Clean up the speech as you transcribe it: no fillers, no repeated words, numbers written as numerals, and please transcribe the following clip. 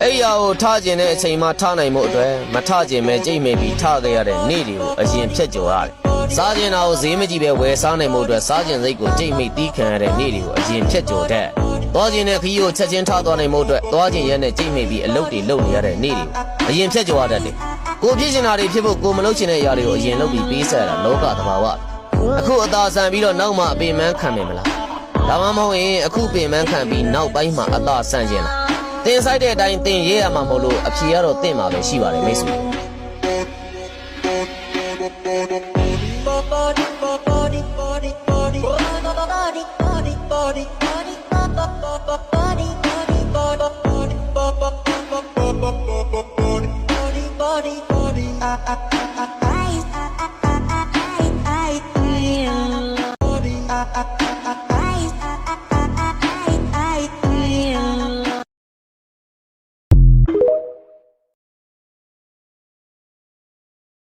အဲ့ရကိုထားခြင်းတဲ့အချိန်မှထားနိုင်မှုအတွက်မထားခြင်းပဲကြိတ်မိပြီးထားခဲ့ရတဲ့နေ့တွေကိုအရင်ဖြတ်ကျော်ရတယ်စားခြင်းတာကိုဈေးမကြည့်ပဲဝယ်စားနိုင်မှုအတွက်စားခြင်းစိတ်ကိုကြိတ်မိတီးခံရတဲ့နေ့တွေကိုအရင်ဖြတ်ကျော်တဲ့သွားခြင်းနဲ့ခီးကိုချက်ချင်းထားသွားနိုင်မှုအတွက်သွားခြင်းရဲနဲ့ကြိတ်မိပြီးအလုပ်တွေလုပ်နေရတဲ့နေ့တွေကိုအရင်ဖြတ်ကျော်ရတတ်တယ်ကိုဖြစ်ချင်တာတွေဖြစ်ဖို့ကိုမလုပ်ချင်တဲ့အရာတွေကိုအရင်လုပ်ပြီးပေးဆက်ရတာလောကသဘာဝအခုအသာဆန်ပြီးတော့နောက်မှအပင်ပန်းခံမယ်မလားဒါမှမဟုတ်ရင်အခုပင်ပန်းခံပြီးနောက်ပိုင်းမှာအသာဆန်ခြင်းလားတင်ဆိုင်တဲ့အတိုင်းတင်ရေးရမှာမဟုတ်လို့အဖြေကတော့တင့်မှာပဲရှိပါတယ်မိတ်ဆွေbody